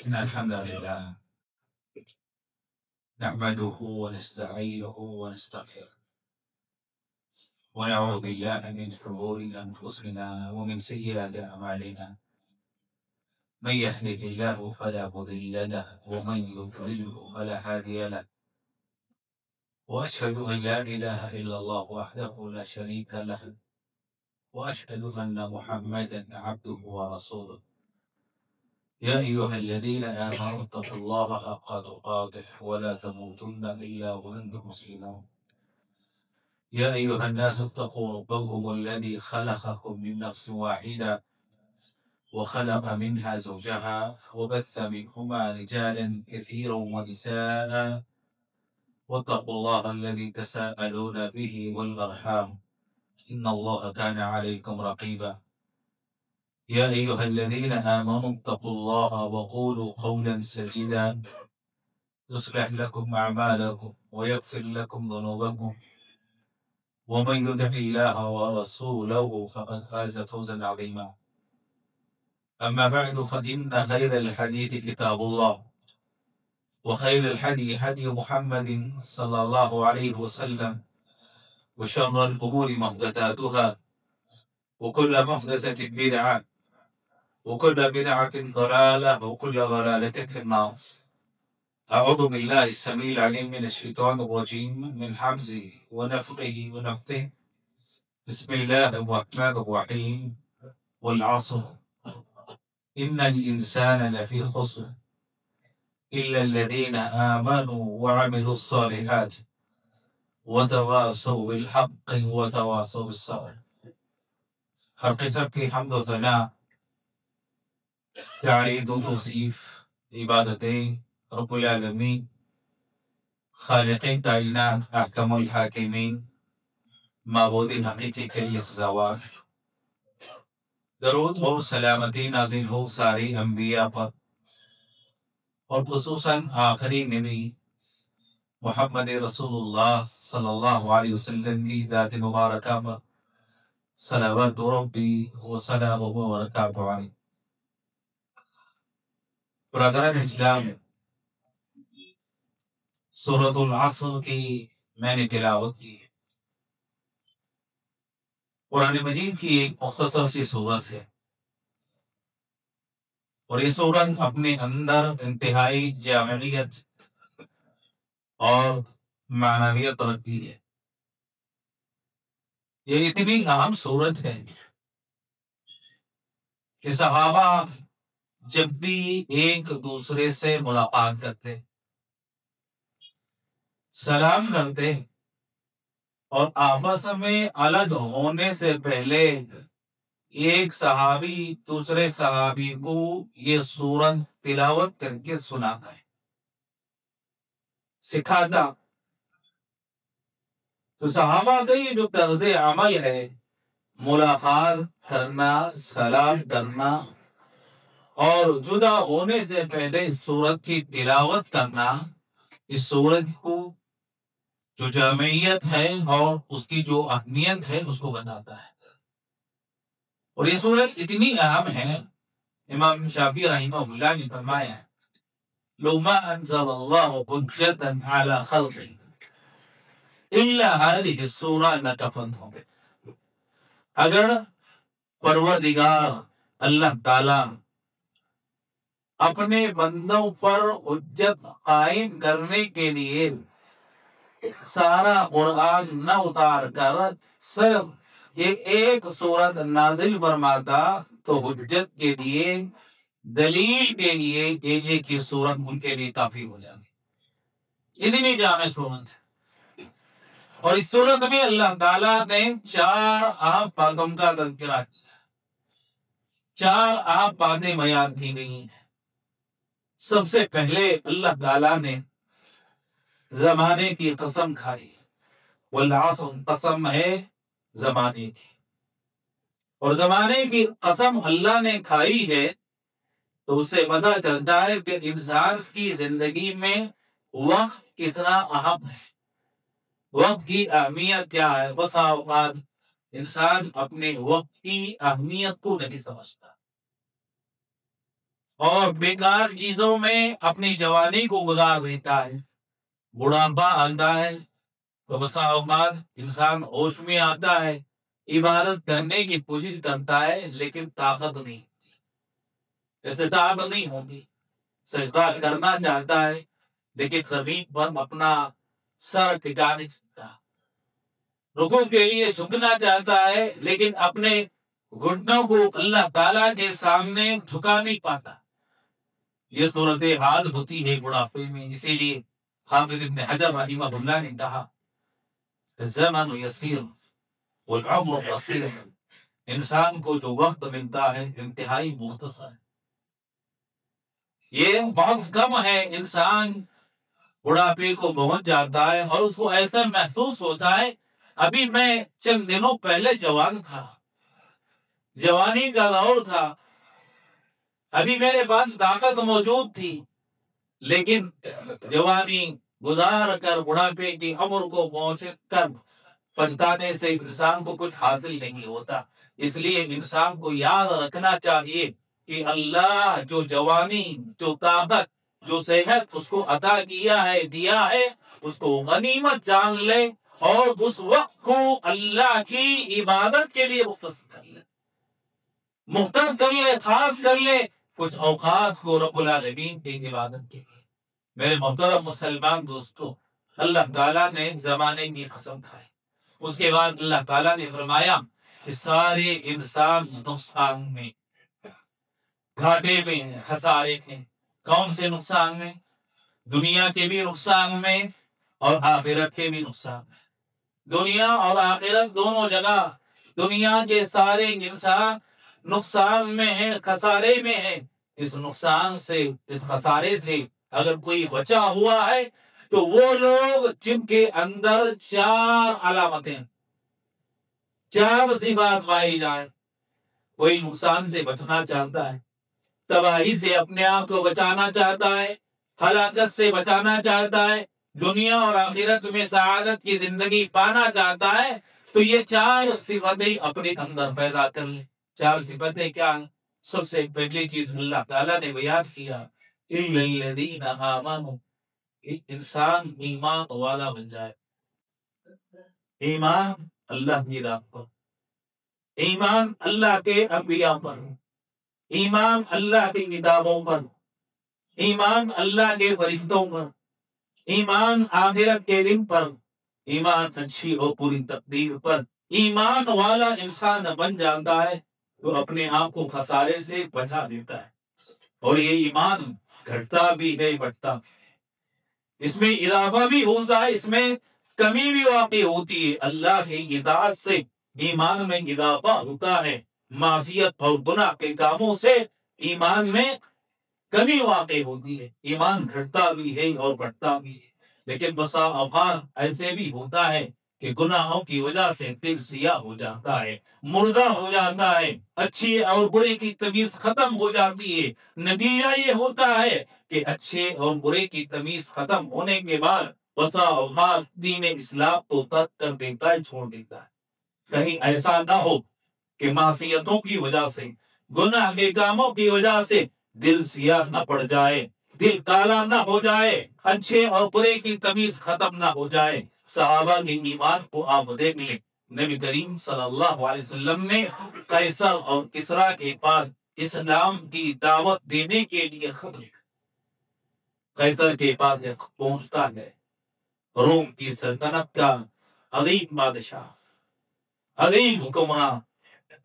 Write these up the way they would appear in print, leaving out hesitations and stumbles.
إن الحمد لله نحمده ونستعينه ونستغفره ونعوذ بالله من شرور أنفسنا ومن سيئات أعمالنا من يهده الله فلا مضل له ومن يضلله فلا هادي له وأشهد أن لا إله إلا الله وحده لا شريك له وأشهد أن محمدا عبده ورسوله يا أيها الذين آمنوا اتقوا الله حق تقاته ولا تموتن إلا وأنتم مسلمون يا أيها الناس اتقوا ربكم الذي خلقكم من نفس واحدة وخلق منها زوجها وبث منهما رجالا كثيرا ونساء واتقوا الله الذي تساءلون به والأرحام إن الله كان عليكم رقيبا يا أيها الذين آمنوا اتقوا الله وقولوا قولا سديدا يصلح لكم أعمالكم ويغفر لكم ذنوبكم ومن يطع الله ورسوله فقد فاز فوزا عظيما أما بعد فإن خير الحديث كتاب الله وخير الهدي هدي محمد صلى الله عليه وسلم وشر الأمور محدثاتها وكل محدثة بدعة وكل بدعة ضلالة وكل ضلالة في النار. أعوذ بالله السميع العليم من الشيطان الرجيم من حمزه ونفخه ونفثه. بسم الله الرحمن الرحيم والعصر إن الإنسان لفي خسر إلا الذين آمنوا وعملوا الصالحات وتواصوا بالحق وتواصوا بالصبر. ہر قسم کی حمد و ثنا، تعریف و توصیف، عبادتیں رب العالمین خالق کائنات احکم الحاکمین معبود حقیقی کے لیے سزاوار. درود اور سلامتی نازل ہو ساری انبیاء پر اور خصوصاً آخری نبی محمد رسول اللہ صلی اللہ علیہ وسلم کی ذات مبارکہ پر صلوات ربی و سلام و برکاتہ علیہ. برادران اسلام، سورۃ العصر کی میں نے تلاوت کی. قرآن مجید کی ایک مختصر سی صورت ہے اور یہ صورت اپنے اندر انتہائی جامعیت اور معنویت رکھتی ہے. یہ اتنی اہم صورت ہے کہ صحابہ جب بھی ایک دوسرے سے ملاقات کرتے، سلام کرتے اور آپس میں الگ ہونے سے پہلے ایک صحابی دوسرے صحابی کو یہ سورت تلاوت کر کے سناتا ہے، سکھاتا. تو صحابہ کا یہ جو طرز عمل ہے، ملاقات کرنا، سلام کرنا اور جدا ہونے سے پہلے اس سورت کی تلاوت کرنا، اس سورت کو جو جامعیت ہے اور اس کی جو اہمیت ہے اس کو بتاتا ہے. اور یہ سورت اتنی اہم ہے، امام شافعی رحمہ اللہ نے فرمایا لو ما انزل اللہ حجتا علی خلق الا هذه السورہ لکفتہم. اگر پروردگار اللہ تعالی اپنے بندوں پر حجت قائم کرنے کے لیے سارا قرآن نہ اتار کر صرف ایک سورت نازل فرماتا تو حجت کے لیے، دلیل کے لیے ایک ہی سورت ان کے لیے کافی ہو جاتی. اتنی جامع سورت ہے. اور اس سورت میں اللہ تعالیٰ نے 4 اہم باتوں کا تذکرہ کیا، 4 اہم باتیں بیان کی گئی ہیں. سب سے پہلے اللہ تعالیٰ نے زمانے کی قسم کھائی، والعصر قسم ہے زمانے کی. اور زمانے کی قسم اللہ نے کھائی ہے تو اس سے پتہ چلتا ہے کہ انسان کی زندگی میں وقت کتنا اہم ہے، وقت کی اہمیت کیا ہے. بسا اوقات انسان اپنے وقت کی اہمیت کو نہیں سمجھتا اور بیکار چیزوں میں اپنی جوانی کو گزار دیتا ہے۔ بڑھاپا آتا ہے تو بسا اوقات انسان ہوش میں آتا ہے، عبادت کرنے کی کوشش کرتا ہے لیکن طاقت نہیں، استطاعت نہیں ہوتی۔ سجدہ کرنا چاہتا ہے لیکن زمین پر اپنا سر ٹکا نہیں سکتا، رکوع کے لیے جھکنا چاہتا ہے لیکن اپنے گھٹنوں کو اللہ تعالیٰ کے سامنے جھکا نہیں پاتا۔ یہ صورت حال ہوتی ہے بڑھاپے میں۔ اسی لیے حافظ ابن حجر رحمہ اللہ نے کہا الزمن یسیر والعمر قصیر، انسان کو جو وقت ملتا ہے انتہائی مختصر ہے، یہ بہت کم ہے۔ انسان بڑھاپے کو پہنچ جاتا ہے اور اس کو ایسا محسوس ہوتا ہے ابھی میں چند دنوں پہلے جوان تھا، جوانی کا دور تھا، ابھی میرے پاس طاقت موجود تھی، لیکن جوانی گزار کر بڑھاپے کی عمر کو پہنچ کر پچھتانے سے انسان کو کچھ حاصل نہیں ہوتا۔ اس لیے انسان کو یاد رکھنا چاہیے کہ اللہ جو جوانی، جو طاقت، جو صحت اس کو عطا کیا ہے اس کو غنیمت جان لے اور اس وقت کو اللہ کی عبادت کے لیے مختص کر لے، خاص کر لے کچھ اوقات کو رب العالمین کی عبادت کے لیے۔ میرے محترم مسلمان دوستو، اللہ تعالیٰ نے زمانے کی قسم کھائی، اس کے بعد اللہ تعالیٰ نے فرمایا کہ سارے انسان نقصان میں، گھاٹے میں، خسارے میں۔ کون سے نقصان میں؟ دنیا کے بھی نقصان میں اور آخرت کے بھی نقصان میں۔ دنیا اور آخرت دونوں جگہ دنیا کے سارے انسان نقصان میں ہیں، خسارے میں ہیں۔ اس نقصان سے، اس خسارے سے اگر کوئی بچا ہوا ہے تو وہ لوگ جن کے اندر چار علامتیں، چار صفات پائی جائیں۔ کوئی نقصان سے بچنا چاہتا ہے، تباہی سے اپنے آپ کو بچانا چاہتا ہے، ہلاکت سے بچانا چاہتا ہے، دنیا اور آخرت میں سعادت کی زندگی پانا چاہتا ہے، تو یہ چار صفتیں اپنے اندر پیدا کر لے۔ چار صفتیں کیا ہیں؟ سب سے پہلی چیز اللہ تعالیٰ نے بیان کیا اِلَّا الَّذِينَ آمَنُوا، انسان ایمان والا بن جائے۔ ایمان اللہ کی راہ پر، ایمان اللہ کے انبیاء پر، ایمان اللہ کی کتابوں پر، ایمان اللہ کے فرشتوں پر، ایمان آخرت کے دن پر، ایمان اچھی اور پوری تقدیر پر۔ ایمان والا انسان بن جاتا ہے تو اپنے آپ کو خسارے سے بچا دیتا ہے، اور یہ ایمان گھٹتا بھی نہیں بڑھتا، اس میں اضافہ بھی ہوتا ہے، اس میں کمی بھی واقع ہوتی ہے۔ اللہ کی اطاعت سے ایمان میں اضافہ ہوتا ہے، معصیت اور گناہ کے کاموں سے ایمان میں کمی واقع ہوتی ہے، ایمان گھٹتا بھی ہے اور بڑھتا بھی ہے۔ لیکن بسا اوقات ایسے بھی ہوتا ہے کہ گناہوں کی وجہ سے دل سیاہ ہو جاتا ہے، مردہ ہو جاتا ہے، اچھی اور برے کی تمیز ختم ہو جاتی ہے۔ نتیجہ یہ ہوتا ہے کہ اچھے اور برے کی تمیز ختم ہونے کے بعد بسا اوقات دین اسلام کو ترک کر دیتا ہے، چھوڑ دیتا ہے۔ کہیں ایسا نہ ہو کہ معصیتوں کی وجہ سے، گناہ کے کاموں کی وجہ سے دل سیاہ نہ پڑ جائے، دل کالا نہ ہو جائے، اچھے اور برے کی تمیز ختم نہ ہو جائے۔ صحابہ کے ایمان کو آپ دیکھ لیں، نبی کریم صلی اللہ علیہ وسلم نے قیصر اور کسریٰ کے پاس اسلام کی دعوت دینے کے لیے خط لکھا۔ قیصر کے پاس ایک پہنچتا ہے، روم کی سلطنت کا عظیم بادشاہ، عظیم حکمراں،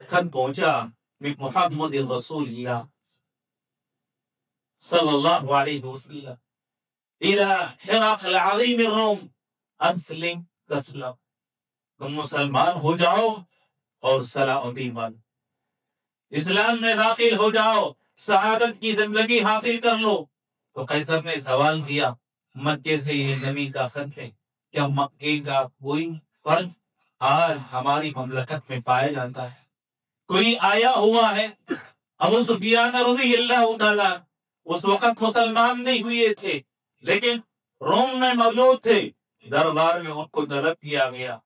خط پہنچا محمد رسول اللہ صلی اللہ علیہ وسلم الى ہرقل عظیم الروم اسلم تسلم، تم مسلمان ہو جاؤ اور سلامتی پالو، اسلام میں داخل ہو جاؤ، سعادت کی زندگی حاصل کر لو۔ تو قیصر نے سوال کیا، مکے سے یہ نبی کا خط ہے، کیا مکے کا کوئی فرد آج ہماری مملکت میں پایا جاتا ہے؟ کوئی آیا ہوا ہے؟ ابو سفیان رضی اللہ تعالیٰ اس وقت مسلمان نہیں ہوئے تھے لیکن روم میں موجود تھے، دربار میں ان کو طلب کیا گیا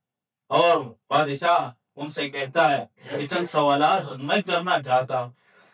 اور بادشاہ ان سے کہتا ہے کہ چند سوالات میں کرنا چاہتا ہوں۔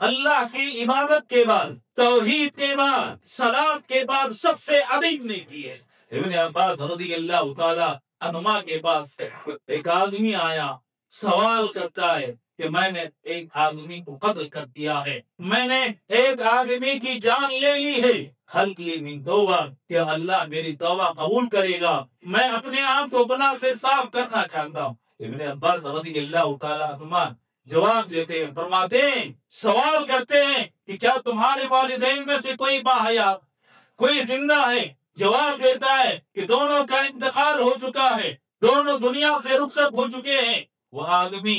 اللہ کی عبادت کے بعد، توحید کے بعد، صلاۃ کے بعد سب سے عظیم نیکی ہے۔ ابن عباس رضی اللہ تعالی عنہما کے پاس ایک آدمی آیا، سوال کرتا ہے کہ میں نے ایک آدمی کو قتل کر دیا ہے، میں نے ایک آدمی کی جان لے لی ہے، حلق لی من توبہ، کہ اللہ میری توبہ قبول کرے گا، میں اپنے آپ کو گناہ سے صاف کرنا چاہتا ہوں۔ ابن عباس رضی اللہ تعالی عنہما جواب دیتے ہیں، فرماتے ہیں، سوال کرتے ہیں کہ کیا تمہارے والدین میں سے کوئی باحیا، کوئی زندہ ہے؟ جواب دیتا ہے کہ دونوں کا انتقال ہو چکا ہے، دونوں دنیا سے رخصت ہو چکے ہیں۔ وہ آدمی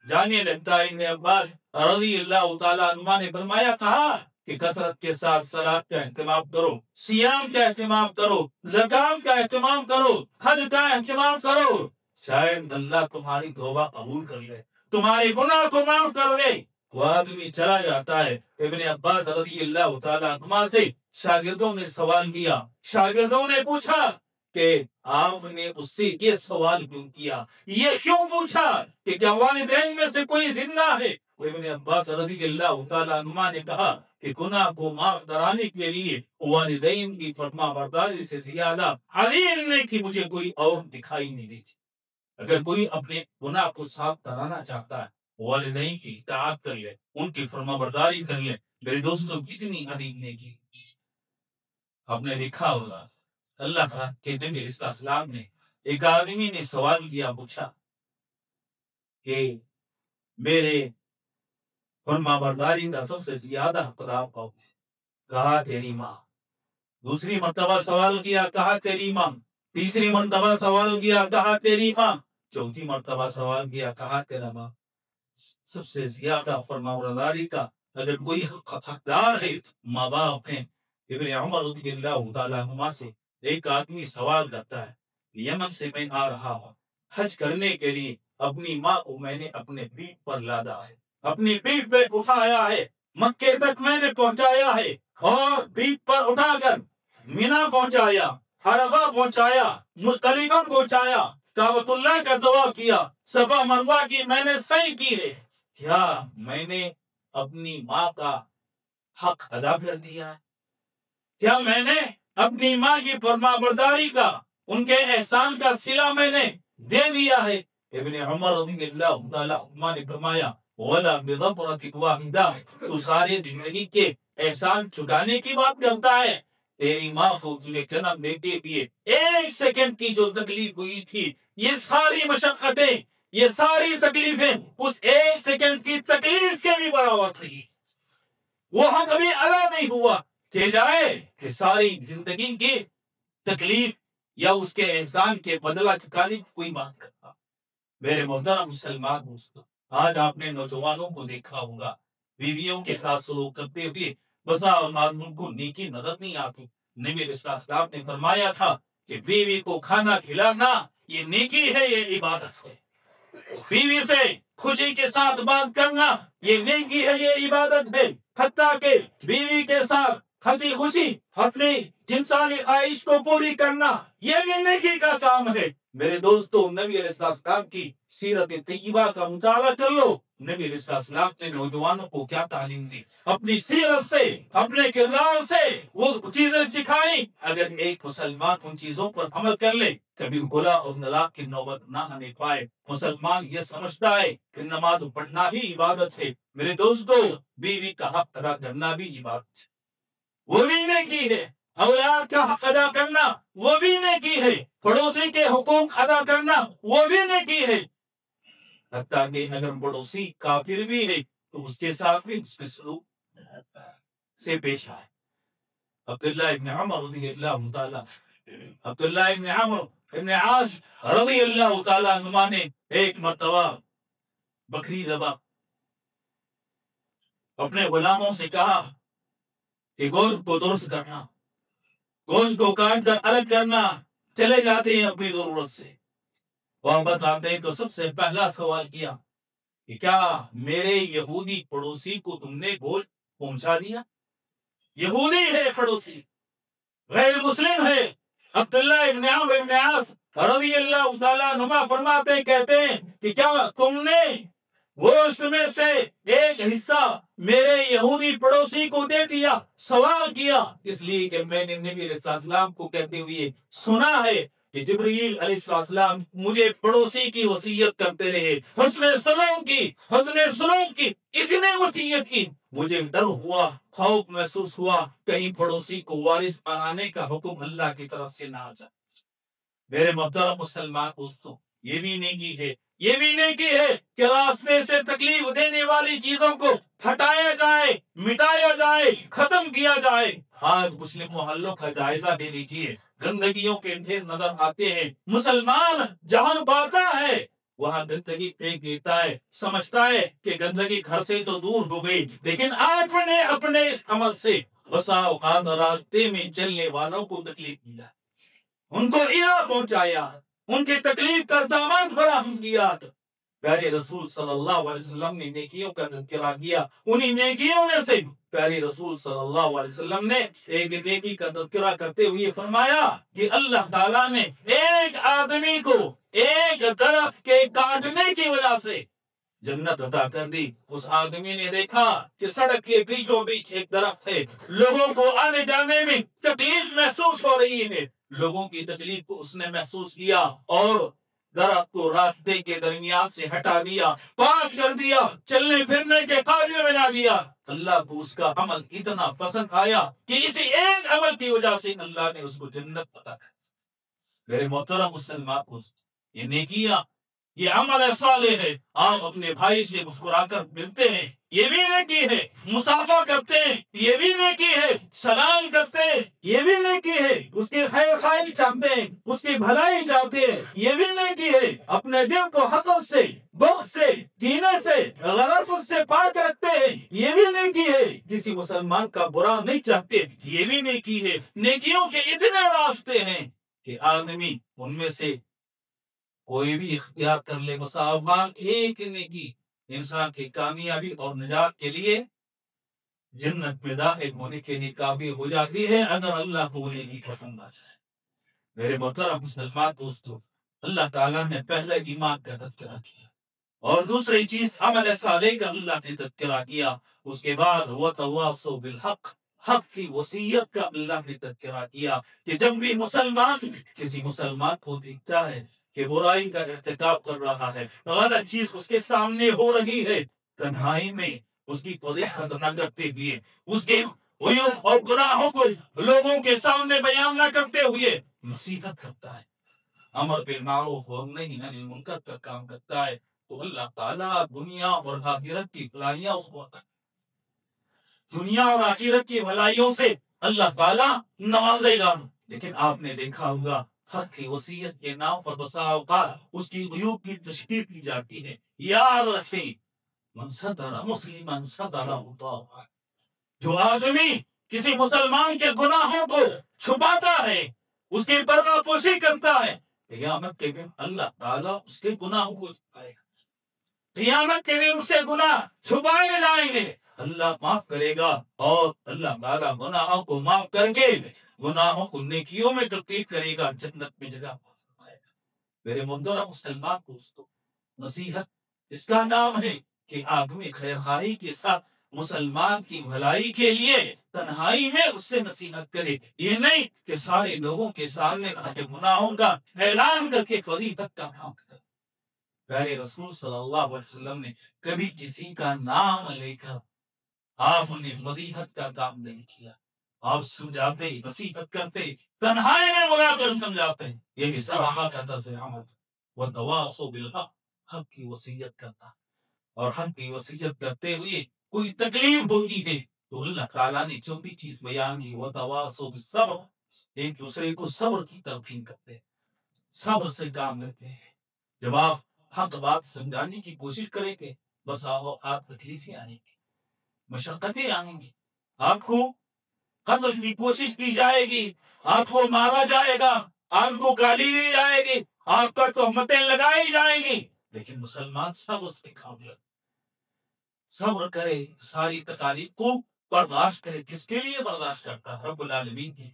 جانے لگتا ہے۔ ابن عباس رضی اللہ تعالیٰ عنہ نے فرمایا، کہا کہ کثرت کے ساتھ صلاۃ کا اہتمام کرو، سیام کا اہتمام کرو، زکات کا اہتمام کرو، حج کا اہتمام کرو، شاید اللہ تمہاری توبہ قبول کر لے، تمہارے گناہ کو معاف کر لے۔ وہ آدمی چلا جاتا ہے۔ ابن عباس رضی اللہ تعالیٰ عنہ سے شاگردوں نے سوال کیا، شاگردوں نے پوچھا کہ آپ نے اس سے یہ سوال کیوں کیا، یہ کیوں پوچھا کہ کیا والدین میں سے کوئی زندہ ہے؟ ابن عباس رضی اللہ تعالیٰ عنہ نے کہا کہ گناہ کو معاف کرانے کے لیے والدین کی فرما برداری سے زیادہ عظیم نیکی مجھے کوئی اور دکھائی نہیں دیتی۔ اگر کوئی اپنے گناہ کو صاف کرانا چاہتا ہے، والدین کی اطاعت کر لے، ان کی فرما برداری کر لے۔ میرے دوستوں، کتنی عظیم نیکی آپ نے دیکھا ہوگا۔ اللہ کے نبی علیہ السلام نے، ایک آدمی نے سوال کیا، پوچھا کہ میرے فرما برداری کا سب سے زیادہ حقدار کون ہے؟ کہا تیری ماں۔ دوسری مرتبہ سوال کیا، کہا تیری ماں۔ تیسری مرتبہ سوال کیا، کہا تیری ماں۔ چوتھی مرتبہ سوال کیا، کہا تیرا ماں۔ سب سے زیادہ فرما برداری کا اگر کوئی حقدار ہے ماں باپ ہیں۔ ابن عمر رضی اللہ تعالیٰ عنہ سے ایک آدمی سوال کرتا ہے، یمن سے میں آ رہا ہوں، حج کرنے کے لیے اپنی ماں کو میں نے اپنے پیٹھ پر لادا ہے، اپنی پیٹھ پہ اٹھایا ہے، مکے تک میں نے پہنچایا ہے، اور پیٹھ پر اٹھا کر مینا پہنچایا، عرفہ پہنچایا، مزدلفہ پہنچایا، کعبۃ اللہ کا طواف کیا، صفا مروہ کی میں نے سعی کی ہے۔ کیا میں نے اپنی ماں کا حق ادا کر دیا ہے؟ کیا میں نے اپنی ماں کی فرما برداری کا، ان کے احسان کا صلہ میں نے دے دیا ہے؟ ابن عمر رضی اللہ تعالیٰ عنہ نے فرمایا، وَلَا بِضَبْرَةٍ وَاحِدَةٍ، تو ساری زندگی کے احسان چکانے کی بات کرتا ہے؟ تیری ماں کو تجھے جنم دیتے ہوئے ایک سیکنڈ کی جو تکلیف ہوئی تھی، یہ ساری مشقتیں، یہ ساری تکلیفیں اس ایک سیکنڈ کی تکلیف کے بھی برابر تھی۔ وہ حق ابھی ادا نہیں ہوا کہ جائے کہ ساری زندگی کی تکلیف یا اس کے احسان کے بدلہ چکانے کی کوئی بات کرتا۔ میرے محترم مسلمان دوستو، آج آپ نے نوجوانوں کو دیکھا ہوگا، بیویوں کے ساتھ سلوک کرتے ہوئے بسا ان کو نیکی نظر نہیں آتی۔ نبی علیہ السلام نے فرمایا تھا کہ بیوی کو کھانا کھلانا یہ نیکی ہے، یہ عبادت ہے۔ بیوی سے خوشی کے ساتھ بات کرنا یہ نیکی ہے، یہ عبادت ہے۔ حتیٰ کہ بیوی کے ساتھ ہنسی خوشی اپنی جنسانی خواہش کو پوری کرنا یہ بھی نیکی کا کام ہے۔ میرے دوستو، نبی علیہ السلام کی سیرت طیبہ کا مطالعہ کر لو۔ نبی علیہ السلام نے نوجوانوں کو کیا تعلیم دی، اپنی سیرت سے، اپنے کردار سے وہ چیزیں سکھائیں۔ اگر ایک مسلمان ان چیزوں پر عمل کر لے، کبھی گلا اور طلاق کی نوبت نہ آنے پائے۔ مسلمان یہ سمجھتا ہے کہ نماز پڑھنا ہی عبادت ہے۔ میرے دوستو، بیوی کا حق ادا کرنا بھی عبادت ہے، وہ بھی نیکی ہے۔ اولاد کا حق ادا کرنا وہ بھی نیکی ہے۔ پڑوسی کے حقوق ادا کرنا وہ بھی نیکی ہے۔ حتیٰ کہ اگر پڑوسی کافر بھی ہے تو اس کے ساتھ بھی اس کے سلوک سے پیش آئے۔ عبداللہ ابن عمر رضی اللہ تعالیٰ، عبداللہ ابن عمر ابن عاص رضی اللہ تعالیٰ عنہ نے ایک مرتبہ بکری ذبح، اپنے غلاموں سے کہا کہ گوشت کو درست کرنا، گوشت کو کاٹ کر الگ کرنا۔ چلے جاتے ہیں اپنی ضرورت سے، واپس آتے ہیں تو سب سے پہلا سوال کیا کہ کیا میرے یہودی پڑوسی کو تم نے گوشت پہنچا دیا؟ یہودی ہے پڑوسی، غیر مسلم ہے۔ عبداللہ ابن عمرو ابن عاص رضی اللہ تعالیٰ عنہ فرماتے کہتے ہیں کہ کیا تم نے گوشت میں سے ایک حصہ میرے یہودی پڑوسی کو دے دیا. سوال کیا اس لیے کہ میں نے نبی علیہ السلام کو کہتے ہوئے سنا ہے کہ جبرائیل علیہ السلام مجھے پڑوسی کی وصیت کرتے رہے, حسن سلوک کی اتنے وصیت کی. مجھے ڈر ہوا, خوف محسوس ہوا کہیں پڑوسی کو وارث بنانے کا حکم اللہ کی طرف سے نہ آ جائے. میرے محترم مسلمان دوستوں, یہ بھی نیکی ہے, یہ بھی نیکی ہے کہ راستے سے تکلیف دینے والی چیزوں کو ہٹایا جائے, مٹایا جائے, ختم کیا جائے. آج مسلم محلوں کا جائزہ لے لیجیے, گندگیوں کے ڈھیر نظر آتے ہیں. مسلمان جہاں پاتا ہے وہاں گندگی پھینک دیتا ہے, سمجھتا ہے کہ گندگی گھر سے تو دور ہو گئی, لیکن آپ نے اپنے اس عمل سے بسا اوقات راستے میں چلنے والوں کو تکلیف دیا, ان کو ایذا پہنچایا, ان کی تکلیف کا سامان فراہم کیا. پیارے رسول صلی اللہ علیہ وسلم نے نیکیوں کا تذکرہ کیا. انہی نیکیوں میں سے پیارے رسول صلی اللہ علیہ وسلم نے ایک نیکی کا تذکرہ کرتے ہوئے فرمایا کہ اللہ تعالیٰ نے ایک آدمی کو ایک درخت کے کاٹنے کی وجہ سے جنت عطا کر دی. اس آدمی نے دیکھا کہ سڑک کے بیچوں بیچ ایک درخت ہے, لوگوں کو آنے جانے میں تکلیف محسوس ہو رہی ہے. لوگوں کی تکلیف کو اس نے محسوس کیا اور درخت کو راستے کے درمیان سے ہٹا دیا, پاک کر دیا, چلنے پھرنے کے قابل بنا دیا. اللہ کو اس کا عمل اتنا پسند آیا کہ اسی ایک عمل کی وجہ سے اللہ نے اس کو جنت عطا کر دی. میرے محترم مسلمان کو یہ نیکیاں, یہ عمل صالح ہے. آپ اپنے بھائی سے مسکرا کر ملتے ہیں, یہ بھی نیکی ہے. مصافحہ کرتے ہیں, یہ بھی نیکی ہے. سلام کرتے ہیں, یہ بھی نیکی ہے. اس کی خیر خواہی چاہتے ہیں, اس کی بھلائی چاہتے ہیں, یہ بھی نیکی ہے. اپنے دل کو حسد سے, بغض سے, کینے سے, غرض سے پاک رکھتے ہیں, یہ بھی نیکی ہے. کسی مسلمان کا برا نہیں چاہتے, یہ بھی نیکی ہے. نیکیوں کے اتنے راستے ہیں کہ آدمی ان میں سے کوئی بھی اختیار کر لے. مساوات ایک نیکی انسان کی کامیابی اور نجات کے لیے جنت میں داخل ہونے کے لیے کافی ہو جاتی ہے, اگر اللہ کو وہ نیکی پسند آ جائے. میرے محترم مسلمان دوستو, اللہ تعالیٰ نے پہلے ایمان کا تذکرہ کیا اور دوسری چیز عمل صالح کا اللہ نے تذکرہ کیا. اس کے بعد وَتَوَاصَوْا بِالْحَقِّ, حق کی وصیت کا اللہ نے تذکرہ کیا کہ جب بھی مسلمان کسی مسلمان کو دیکھتا ہے کہ برائی کا ارتکاب کر رہا ہے, غلط چیز اس کے سامنے ہو رہی ہے, تنہائی میں اس کی فضیحت نہ کرتے ہوئے, اس کے عیوب اور گناہوں کو لوگوں کے سامنے بیان نہ کرتے ہوئے نصیحت کرتا ہے, امر بالمعروف اور نہی عن المنکر کا کام کرتا ہے, تو اللہ تعالیٰ دنیا اور آخرت کی بھلائیاں اس کو عطا, دنیا اور آخرت کی بھلائیوں سے اللہ تعالیٰ نوازے گا. لیکن آپ نے دیکھا ہوگا حق کی وصیت کے نام پر بسا اوقات اس کی عیوب کی تشہیر کی جاتی ہے. یاد رکھیں, من ستر مسلما سترہ اللہ, جو آدمی کسی مسلمان کے گناہوں کو چھپاتا ہے, اس کی پردہ پوشی کرتا ہے, قیامت کے دن اللہ تعالیٰ اس کے گناہوں کو چھپائے گا. قیامت کے دن اس سے گناہ چھپائے جائیں گے, اللہ معاف کرے گا اور اللہ تعالیٰ گناہوں کو معاف کر کے گناہوں کو نیکیوں میں تبدیل کرے گا, جنت میں جگہ پائے گا. میرے محترم مسلمان دوستو, نصیحت اس کا نام ہے کہ آدمی خیر خواہی کے ساتھ مسلمان کی بھلائی کے لیے تنہائی میں اس سے نصیحت کرے. یہ نہیں کہ سارے لوگوں کے سامنے گناہوں کا اعلان کر کے فضیلت کا کام کرے. پیارے رسول صلی اللہ علیہ وسلم نے کبھی کسی کا نام لے کر آپ نے فضیلت کا کام نہیں کیا. آپ سمجھاتے, نصیحت کرتے, تنہائی میں بلا کر سمجھاتے. یہی صحابہ کا طرز عمل. وَتَوَاصَوْا بِالْحَقِّ, حق کی وصیت کرنا, اور حق کی وصیت کرتے ہوئے کوئی تکلیف ہوتی ہے تو اللہ تعالیٰ نے چوتھی چیز بیان کی, وَتَوَاصَوْا بِالصَّبْرِ, ایک دوسرے کو صبر کی تلقین کرتے ہیں, صبر سے کام لیتے ہیں. جب آپ حق بات سمجھانے کی کوشش کریں گے, بس آپ تکلیفیں آئیں گی, مشقتیں آئیں گی, آپ کو قتل کی کوشش کی جائے گی, آپ کو مارا جائے گا, آپ کو گالی دی جائے گی, آپ پر تہمتیں لگائی جائیں گی. لیکن مسلمان صبر سے کام لے, صبر کرے, ساری تکالیف کو برداشت کرے. کس کے لیے برداشت کرتا؟ رب العالمین کے,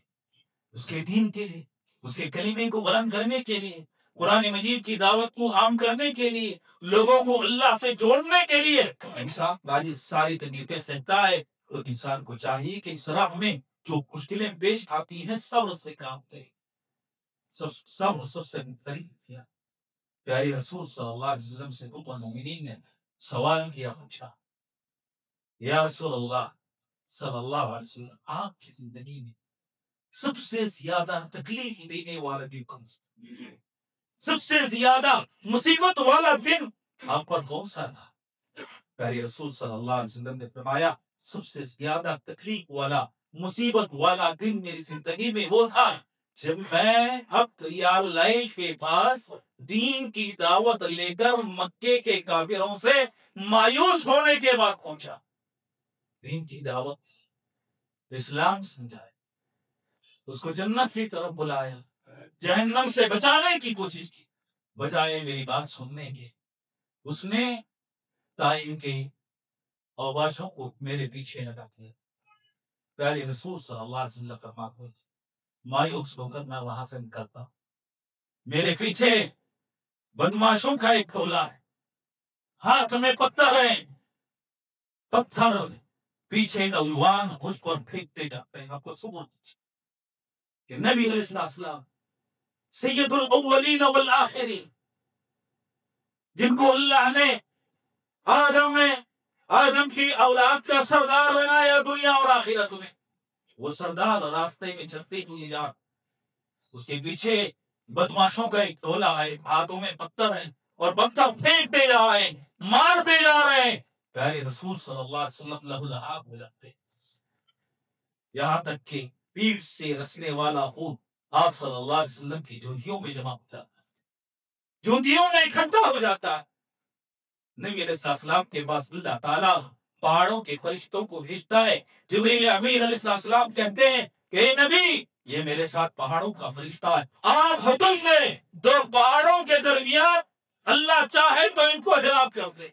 اس کے دین کے لیے, اس کے کلمے کو بلند کرنے کے لیے. قرآن مجید کی دعوت کو عام کرنے کے لیے، لوگوں کو اللہ سے جوڑنے کے لیے انسان والی ساری تکلیفیں سہتا ہے، تو انسان کو چاہیے کہ اس راہ میں جو مشکلیں پیش آتی ہیں صبر سے کام کرے، صبر سب سے بہترین اختیار۔ پیارے رسول صلی اللہ علیہ وسلم سے المؤمنین نے سوال کیا، پوچھا یا رسول اللہ صلی اللہ علیہ وسلم، آپ کی زندگی میں سب سے زیادہ تکلیف دینے والا دن کون سا، سب سے زیادہ مصیبت والا دن آپ پر کون سا تھا؟ پیارے رسول صلی اللہ علیہ وسلم نے فرمایا سب سے زیادہ تکلیف والا مصیبت والا دن میری زندگی میں وہ تھا جب میں اب یار لائف کے پاس دین کی دعوت لے کر مکے کے کافروں سے مایوس ہونے کے بعد پہنچا، دین کی دعوت اسلام سمجھائے، اس کو جنت کی طرف بلایا، جہنم سے بچانے کی کوشش کی، بجائے میری بات سننے کے اس نے تعین کے اوباشوں کو میرے پیچھے لگا دیا۔ پیارے رسول صلی اللہ علیہ وسلم فرماتے ہیں مایوس ہو کر میں وہاں سے نکلتا، میرے پیچھے بدماشوں کا ایک ٹولہ ہے، ہاتھ میں پتھر ہے، پتھر پیچھے نوجوان اس پر پھینکتے جاتے ہیں۔ آپ کو سبور کہ نبی علیہ السلام سید الاولین والآخرین، جن کو اللہ نے آدم کی اولاد کا سردار بنایا دنیا اور آخرت میں، وہ سردار راستے میں چلتے ہوئے جا، اس کے پیچھے بدماشوں کا ایک ٹولہ ہے، ہاتھوں میں پتھر ہے اور پتھر پھینکتے جا رہے ہیں، مارتے جا رہے ہیں۔ پیارے رسول صلی اللہ علیہ وسلم لہو لہاب ہو جاتے، یہاں تک کہ پیٹ سے رسنے والا خون آپ صلی اللہ علیہ وسلم کی جوتیوں میں جمع ہو جاتا ہے، جوتیوں میں اکٹھا ہو جاتا ہے۔ نبی علیہ السلام کے پاس اللہ تعالیٰ پہاڑوں کے فرشتوں کو بھیجتا ہے، جبریل امین علیہ السلام کہتے ہیں کہ اے نبی یہ میرے ساتھ پہاڑوں کا فرشتہ ہے، آپ حکم دیں دو پہاڑوں کے درمیان اللہ چاہے تو ان کو ہلاک کر دے،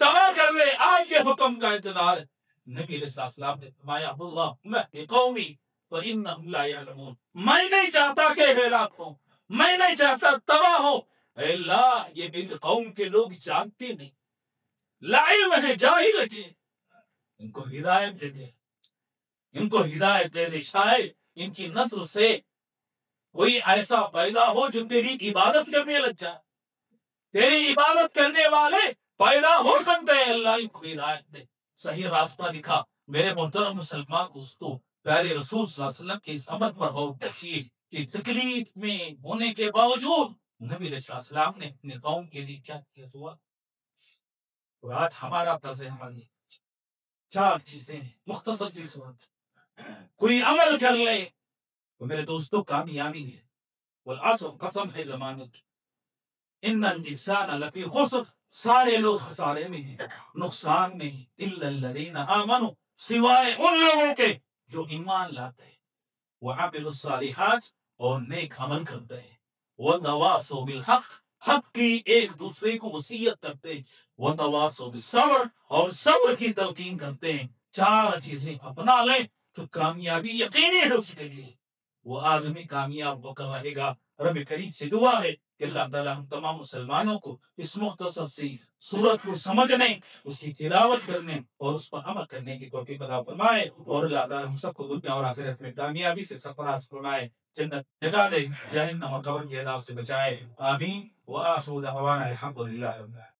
تباہ کر لے، آج یہ حکم کا انتظار ہے۔ نبی علیہ السلام نے فرمایا اللہم اہد قومی فانہم لا یعلمون، میں نہیں چاہتا کہ ہلاک ہوں، میں نہیں چاہتا تباہ ہو، اے اللہ یہ میری قوم کے لوگ جانتے نہیں، لا علم ہے، جاہل ہے، ان کو ہدایت دے دے، ان کو ہدایت دے دے، شاید ان کی نسل سے کوئی ایسا پیدا ہو جو تیری عبادت کرنے لگ جائے، تیری عبادت کرنے والے پیدا ہو سکتے ہیں، اللہ ان کو ہدایت دے، صحیح راستہ دکھا۔ میرے محترم مسلمان دوستو، پیارے رسول صلی اللہ علیہ وسلم کی اس عمل پر غور کیجیے کہ تکلیف میں ہونے کے باوجود نبی علیہ السلام نے اپنے قوم کے لیے کیا کیا ہوا۔ اور آج ہمارا طرز عمل چار چیزیں مختصر چیزیں، کوئی عمل کر لے تو میرے دوستو کامیابی ہے، والعصر قسم ہے زمانے کی، ان الانسان لفی خسر، سارے لوگ خسارے میں ہیں، نقصان میں ہیں، الا الذین آمنوا، سوائے ان لوگوں کے جو ایمان لاتے ہیں، وعملوا الصالحات اور نیک عمل کرتے ہیں، وتواصوا بالحق، حق کی ایک دوسرے کو وصیت کرتے ہیں، وتواصوا بالصبر اور صبر کی تلقین کرتے ہیں۔ چار چیزیں اپنا لیں تو کامیابی یقینی ہے اس کے لیے، وہ آدمی کامیاب ہو کر رہے گا۔ رب کریم سے دعا ہے کہ اللہ تعالیٰ ہم تمام مسلمانوں کو اس مختصر سی سورت کو سمجھنے، اس کی تلاوت کرنے اور اس پر عمل کرنے کی توفیق عطا فرمائے، اور اللہ تعالیٰ ہم سب کو دنیا اور آخرت میں کامیابی سے سرفراز فرمائے، جنت جگہ دے، جہنم اور قبر کے عذاب سے بچائے، آمین۔ وآخر دعوانا الحمد للہ رب العالمین۔